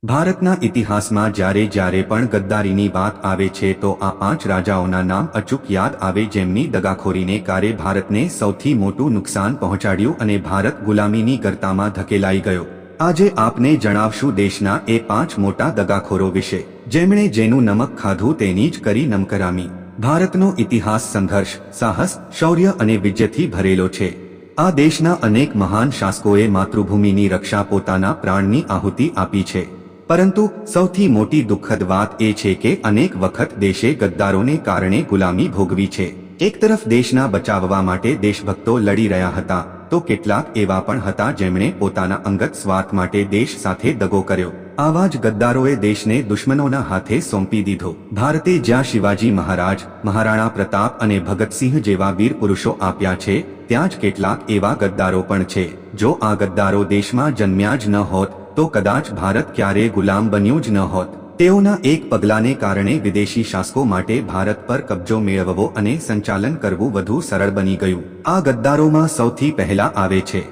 ભારતના ઇતિહાસમાં જ્યારે જ્યારે પણ ગદ્દારીની વાત આવે છે તો આ 5 રાજાઓના નામ અચૂક યાદ આવે જેમની દગાખોરીને કારે ભારતને સૌથી મોટું નુકસાન પહોંચાડ્યું અને ભારત ગુલામીની ગર્તામાં ધકેલાઈ ગયો। આજે આપને જણાવશું દેશના એ 5 મોટા દગાખોરો વિશે જેમણે જેનું નમક ખાધું તેની જ કરી નમકરામી। ભારતનો ઇતિહાસ સંઘર્ષ, સાહસ, શૌર્ય અને વિજયથી ભરેલો છે। આ દેશના અનેક મહાન શાસકોએ માતૃભૂમિની રક્ષા પોતાના પ્રાણની આહુતિ આપી છે, પરંતુ સૌથી મોટી દુઃખદ વાત એ છે કે અનેક વખત દેશે ગદ્દારોને કારણે ગુલામી ભોગવી છે। એક તરફ દેશના બચાવવા માટે દેશભક્તો લડી રહ્યા હતા તો કેટલાક એવા પણ હતા જેમણે પોતાના અંગત સ્વાર્થ માટે દેશ સાથે દગો કર્યો। આવા જ ગદ્દારોએ દેશને દુશ્મનોના હાથે સોંપી દીધો। ભારતે જ્યાં શિવાજી મહારાજ, મહારાણા પ્રતાપ અને ભગતસિંહ જેવા વીર પુરુષો આપ્યા છે, ત્યાં જ કેટલાક એવા ગદ્દારો પણ છે। જો આ ગદ્દારો દેશમાં જન્મ્યા જ ન હોત તો કદાચ ભારત ક્યારેય ગુલામ બન્યું જ ન હોત। તેઓના એક પગલાને કારણે વિદેશી શાસકો માટે ભારત પર કબજો મેળવવો અને સંચાલન કરવું વધુ સરળ બની ગયું। આ ગદ્દારોમાં સૌથી પહેલા આવે છે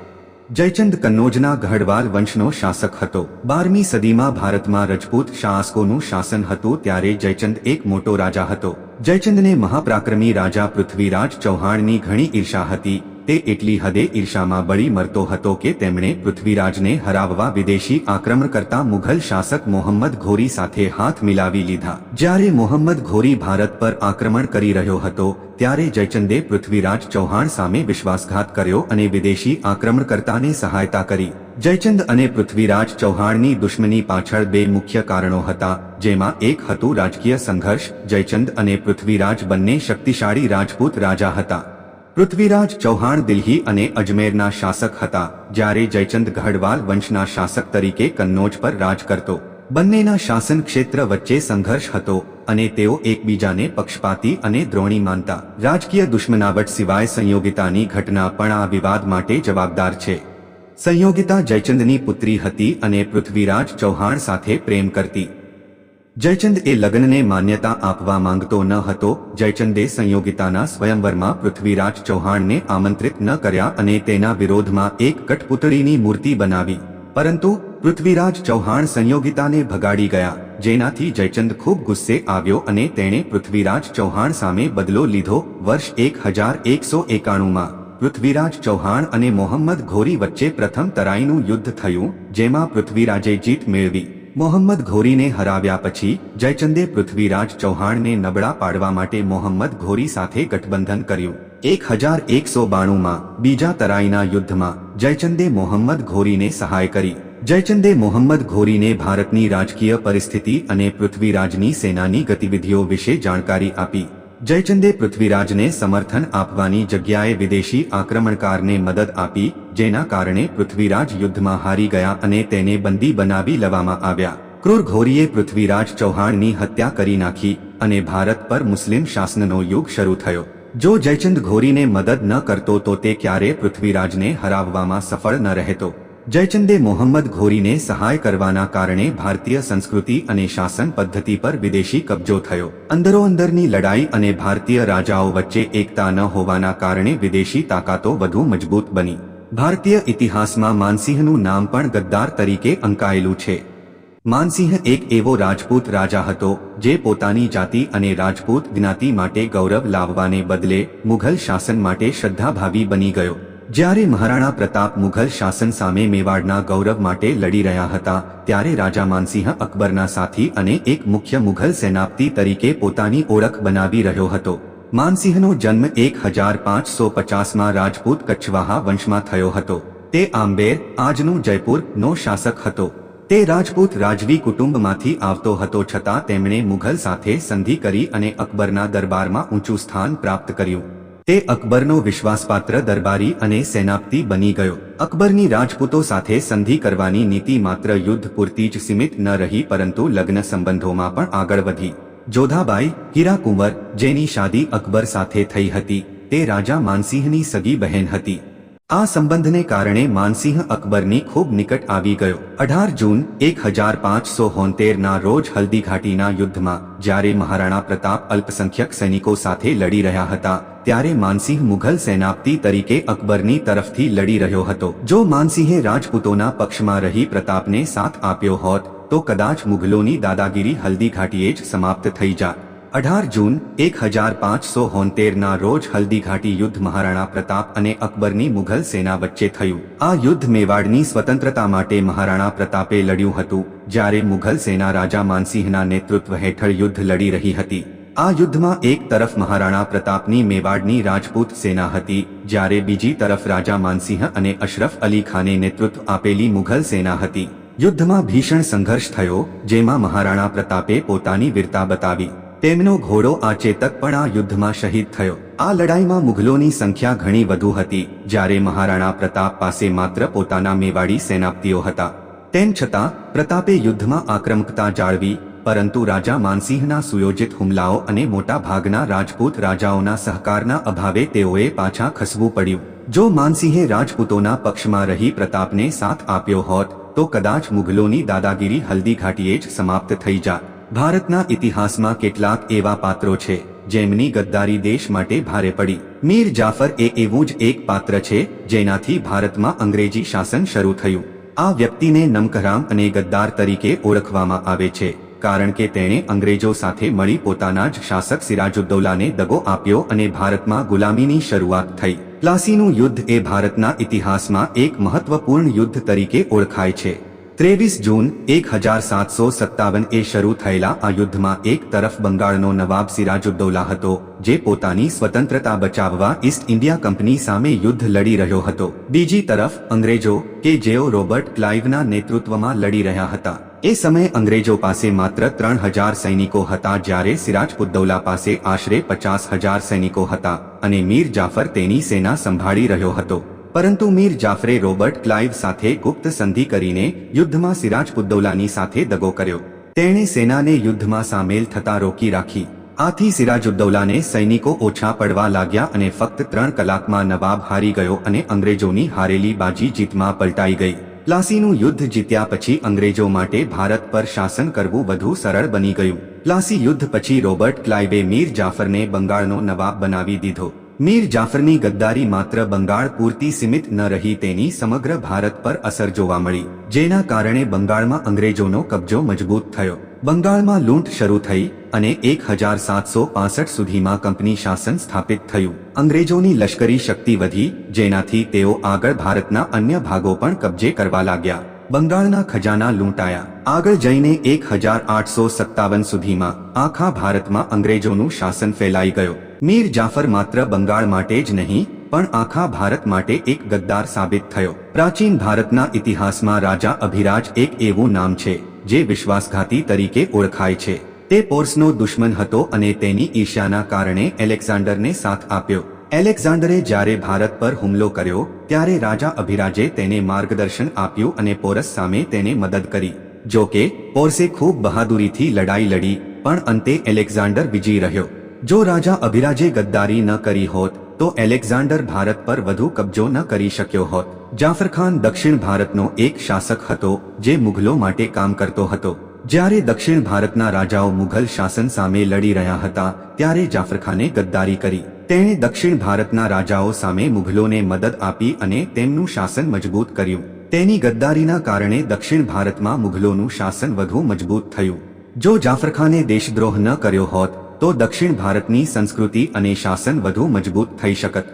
જયચંદ। કન્નૌજના ગઢવાલ વંશનો શાસક હતો। 12મી સદીમાં ભારતમાં રજપૂત શાસકોનું શાસન હતું ત્યારે જયચંદ એક મોટો રાજા હતો। જયચંદને મહાપરાક્રમી રાજા પૃથ્વીરાજ ચૌહાણની ઘણી ઈર્ષા હતી। તે એટલી હદે ઈર્ષામાં બળી મરતો હતો કે તેમણે પૃથ્વીરાજને હરાવવા વિદેશી આક્રમણકર્તા મુઘલ શાસક મોહમ્મદ ઘોરી સાથે હાથ મિલાવી લીધા। જ્યારે મોહમ્મદ ઘોરી ભારત પર આક્રમણ કરી રહ્યો હતો ત્યારે જયચંદે પૃથ્વીરાજ ચૌહાણ સામે વિશ્વાસઘાત કર્યો અને વિદેશી આક્રમણકર્તાને સહાયતા કરી। જયચંદ અને પૃથ્વીરાજ ચૌહાણની દુશ્મની પાછળ બે મુખ્ય કારણો હતા, જેમાં એક હતું રાજકીય સંઘર્ષ। જયચંદ અને પૃથ્વીરાજ બંને શક્તિશાળી રાજપૂત રાજા હતા। પૃથ્વીરાજ ચૌહાણ દિલ્હી અને અજમેરના શાસક હતા, જ્યારે જયચંદ ગઢવાલ વંશના શાસક તરીકે કન્નૌજ પર રાજ કરતો। બંનેના શાસન ક્ષેત્ર વચ્ચે સંઘર્ષ હતો અને તેઓ એકબીજાને પક્ષપાતી અને દ્રોણી માનતા। રાજકીય દુશ્મનાવટ સિવાય સંયોગિતાની ઘટના પણ આ વિવાદ માટે જવાબદાર છે। સંયોગિતા જયચંદની પુત્રી હતી અને પૃથ્વીરાજ ચૌહાણ સાથે પ્રેમ કરતી। જયચંદ એ લગ્નને માન્યતા આપવા માંગતો ન હતો। જયચંદે સંયોગિતાના સ્વયંવરમાં પૃથ્વીરાજ ચૌહાણને આમંત્રિત ન કર્યા અને તેના વિરોધમાં એક કઠપુતળીની મૂર્તિ બનાવી, પરંતુ પૃથ્વીરાજ ચૌહાણ સંયોગિતાને ભગાડી ગયા, જેનાથી જયચંદ ખૂબ ગુસ્સે આવ્યો અને તેણે પૃથ્વીરાજ ચૌહાણ સામે બદલો લીધો। વર્ષ 1191માં પૃથ્વીરાજ ચૌહાણ અને મોહમ્મદ ઘોરી વચ્ચે પ્રથમ તરાઈનું યુદ્ધ થયું, જેમાં પૃથ્વીરાજે જીત મેળવી। મોહમ્મદ ઘોરીને હરાવ્યા પછી જયચંદે પૃથ્વીરાજ ચૌહાણને નબળા પાડવા માટે મોહમ્મદ ઘોરી સાથે ગઠબંધન કર્યું। 1192માં બીજા તરાઈના યુદ્ધમાં જયચંદે મોહમ્મદ ઘોરીને સહાય કરી। જયચંદે મોહમ્મદ ઘોરીને ભારતની રાજકીય પરિસ્થિતિ અને પૃથ્વીરાજની સેનાની ગતિવિધિઓ વિશે જાણકારી આપી। જયચંદે પૃથ્વીરાજને સમર્થન આપવાની જગ્યાએ વિદેશી આક્રમણકારને મદદ આપી, જેના કારણે પૃથ્વીરાજ યુદ્ધમાં હારી ગયા અને તેને બંદી બનાવી લેવામાં આવ્યા। ક્રૂર ઘોરીએ પૃથ્વીરાજ ચૌહાણની હત્યા કરી નાખી અને ભારત પર મુસ્લિમ શાસનનો યુગ શરૂ થયો। જો જયચંદ ઘોરીને મદદ ન કરતો તો તે ક્યારેય પૃથ્વીરાજને હરાવવામાં સફળ ન રહેતો। જયચંદે મોહમ્મદ ઘોરીને સહાય કરવાના કારણે ભારતીય સંસ્કૃતિ અને શાસન પદ્ધતિ પર વિદેશી કબજો થયો। અંદરોઅંદરની લડાઈ અને ભારતીય રાજાઓ વચ્ચે એકતા ન હોવાના કારણે વિદેશી તાકાતો વધુ મજબૂત બની। ભારતીય ઇતિહાસમાં માનસિંહનું નામ પણ ગદ્દાર તરીકે અંકાયેલું છે। માનસિંહ એક એવો રાજપૂત રાજા હતો જે પોતાની જાતિ અને રાજપૂત જ્ઞાતિ માટે ગૌરવ લાવવાને બદલે મુઘલ શાસન માટે શ્રદ્ધાભાવી બની ગયો। જ્યારે મહારાણા પ્રતાપ મુઘલ શાસન સામે મેવાડના ગૌરવ માટે લડી રહ્યા હતા ત્યારે રાજા માનસિંહ અકબરના સાથી અને એક મુખ્ય મુઘલ સેનાપતિ તરીકે પોતાની ઓળખ બનાવી રહ્યો હતો। માનસિંહનો જન્મ 1550માં રાજપૂત કછવાહા વંશમાં થયો હતો। તે આંબેર, આજનું જયપુર, નો શાસક હતો। તે રાજપૂત રાજવી કુટુંબમાંથી આવતો હતો, છતાં તેમણે મુઘલ સાથે સંધિ કરી અને અકબરના દરબારમાં ઊંચું સ્થાન પ્રાપ્ત કર્યું। તે અકબરનો વિશ્વાસપાત્ર દરબારી અને સેનાપતિ બની ગયો। અકબરની રાજપૂતો સાથે સંધિ કરવાની નીતિ માત્ર યુદ્ધ પૂરતી જ સીમિત ન રહી, પરંતુ લગ્ન સંબંધોમાં પણ આગળ વધી। જોધાબાઈ હીરાકુંવર, જેની શાદી અકબર સાથે થઈ હતી, તે રાજા માનસિંહની સગી બહેન હતી। આ સંબંધને કારણે માનસિંહ અકબરની ખૂબ નિકટ આવી ગયો। 18 જૂન 1572ના રોજ હલ્દીઘાટીના યુદ્ધમાં જ્યારે મહારાણા પ્રતાપ અલ્પસંખ્યક સૈનિકો સાથે લડી રહ્યા હતા ત્યારે માનસિંહ મુઘલ સેનાપતિ તરીકે અકબરની તરફથી લડી રહ્યો હતો। જો માનસિંહે રાજપૂતોના પક્ષમાં રહી પ્રતાપને સાથ આપ્યો હોત તો કદાચ મુઘલોની દાદાગીરી હલ્દીઘાટીએ જ સમાપ્ત થઈ જાત। 18 જૂન 1572ના રોજ હલ્દીઘાટી યુદ્ધ મહારાણા પ્રતાપ અને અકબરની મુઘલ સેના વચ્ચે થયું। આ યુદ્ધ મેવાડની સ્વતંત્રતા માટે મહારાણા પ્રતાપે લડ્યું હતું, જ્યારે મુઘલ સેના રાજા માનસિંહના નેતૃત્વ હેઠળ યુદ્ધ લડી રહી હતી। આ યુદ્ધમાં એક તરફ મહારાણા પ્રતાપની મેવાડની રાજપૂત સેના હતી, જ્યારે બીજી તરફ રાજા માનસિંહ અને અશરફ અલી ખાને નેતૃત્વ આપેલી મુઘલ સેના હતી। યુદ્ધમાં ભીષણ સંઘર્ષ થયો, જેમાં મહારાણા પ્રતાપે પોતાની વીરતા બતાવી। તેમનો ઘોડો આચેતક પણ આ યુદ્ધમાં શહીદ થયો। આ લડાઈમાં મુઘલોની સંખ્યા ઘણી વધુ હતી, જ્યારે મહારાણા પ્રતાપ પાસે માત્ર પોતાના મેવાડી સેનાપતિઓ હતા। તેમ છતાં પ્રતાપે યુદ્ધમાં આક્રમકતા જાળવી, પરંતુ રાજા માનસિંહના સુયોજિત હુમલાઓ અને મોટા ભાગના રાજપૂત રાજાઓના સહકારના અભાવે તેઓએ પાછા ખસવું પડ્યું। જો માનસિંહે રાજપૂતોના પક્ષમાં રહી પ્રતાપને સાથ આપ્યો હોત તો કદાચ મુઘલોની દાદાગીરી હલ્દીઘાટીએ જ સમાપ્ત થઈ જાત। ભારતના ઇતિહાસમાં કેટલાક એવા પાત્રો છે જેમની ગદ્દારી દેશ માટે ભારે પડી। મીર જાફર એ એવું જ એક પાત્ર છે જેનાથી ભારતમાં અંગ્રેજી શાસન શરૂ થયું। આ વ્યક્તિને નમકહરામ અને ગદ્દાર તરીકે ઓળખવામાં આવે છે, કારણ કે તેણે અંગ્રેજો સાથે મળી પોતાના જ શાસક સિરાજુદ્દૌલાને દગો આપ્યો અને ભારતમાં ગુલામીની શરૂઆત થઈ। પ્લાસીનું યુદ્ધ એ ભારતના ઇતિહાસમાં એક મહત્વપૂર્ણ યુદ્ધ તરીકે ઓળખાય છે। 23 જૂન 1757 શરૂ થયેલા આ યુદ્ધમાં એક તરફ બંગાળનો નવાબ સિરાજુદ્દૌલા હતો, જે પોતાની સ્વતંત્રતા બચાવવા ઈસ્ટ ઇન્ડિયા કંપની સામે યુદ્ધ લડી રહ્યો હતો। બીજી તરફ અંગ્રેજો, કે જેઓ રોબર્ટ ક્લાઇવના નેતૃત્વમાં લડી રહ્યા હતા। એ સમયે અંગ્રેજો પાસે માત્ર 3000 સૈનિકો હતા, જ્યારે સિરાજુદ્દૌલા પાસે આશરે 50,000 સૈનિકો હતા અને મીર જાફર તેની સેના સંભાળી રહ્યો હતો। પરંતુ મીર જાફરે રોબર્ટ ક્લાઇવ સાથે ગુપ્ત સંધિ કરીને યુદ્ધમાં સિરાજુદ્દૌલાની સાથે દગો કર્યો। તેણે સેનાને યુદ્ધમાં સામેલ થતા રોકી રાખી। આથી સિરાજુદ્દૌલાને સૈનિકો ઓછા પડવા લાગ્યા અને ફક્ત 3 કલાકમાં નવાબ હારી ગયો અને અંગ્રેજોની હારેલી બાજી જીતમાં પલટાઈ ગઈ। પ્લાસીનું યુદ્ધ જીત્યા પછી અંગ્રેજો માટે ભારત પર શાસન કરવું વધુ સરળ બની ગયું। પ્લાસી યુદ્ધ પછી રોબર્ટ ક્લાઇવે મીર જાફરને બંગાળનો નવાબ બનાવી દીધો। મીર જાફરની ગદ્દારી માત્ર બંગાળ પૂરતી સીમિત ન રહી, તેની સમગ્ર ભારત પર અસર જોવા મળી, જેના કારણે બંગાળમાં અંગ્રેજોનો કબજો મજબૂત થયો। બંગાળમાં લૂંટ શરૂ થઈ અને 1765 સુધીમાં કંપની શાસન સ્થાપિત થયું। અંગ્રેજોની લશ્કરી શક્તિ વધી, જેનાથી તેઓ આગળ ભારતના અન્ય ભાગો પણ કબજે કરવા લાગ્યા। બંગાળના ખજાના લૂંટાયા। આગળ જઈને 1857 સુધીમાં આખા ભારતમાં અંગ્રેજોનું શાસન ફેલાઈ ગયો। મીર જાફર માત્ર બંગાળ માટે જ નહીં પણ આખા ભારત માટે એક ગદ્દાર સાબિત થયો। પ્રાચીન ભારતના ઇતિહાસમાં રાજા અભિરાજ એક એવું નામ છે જે વિશ્વાસઘાતી તરીકે ઓળખાય છે। તે પોર્સનો દુશ્મન હતો અને તેની ઈર્ષ્યાના કારણે એલેક્ઝાન્ડરને સાથ આપ્યો। એલેક્ઝાન્ડરે જ્યારે ભારત પર હુમલો કર્યો ત્યારે રાજા અભિરાજે તેને માર્ગદર્શન આપ્યું અને પોરસ સામે તેને મદદ કરી। જો કે પોર્સે ખૂબ બહાદુરીથી લડાઈ લડી, પણ અંતે એલેક્ઝાન્ડર વિજયી રહ્યો। જો રાજા અભિરાજે ગદ્દારી ન કરી હોત તો એલેક્ઝાન્ડર ભારત પર વધુ કબજો ન કરી શક્યો હોત। જાફરખાન દક્ષિણ ભારતનો એક શાસક હતો જે મુઘલો માટે કામ કરતો હતો। જ્યારે દક્ષિણ ભારતના રાજાઓ મુઘલ શાસન સામે લડી રહ્યા હતા ત્યારે જાફરખાને ગદ્દારી કરી। તેણે દક્ષિણ ભારતના રાજાઓ સામે મુઘલોને મદદ આપી અને તેમનું શાસન મજબૂત કર્યું। તેની ગદ્દારીના કારણે દક્ષિણ ભારતમાં મુઘલોનું શાસન વધુ મજબૂત થયું। જો જાફરખાને દેશદ્રોહ ન કર્યો હોત તો દક્ષિણ ભારતની સંસ્કૃતિ અને શાસન વધુ મજબૂત થઈ શકત।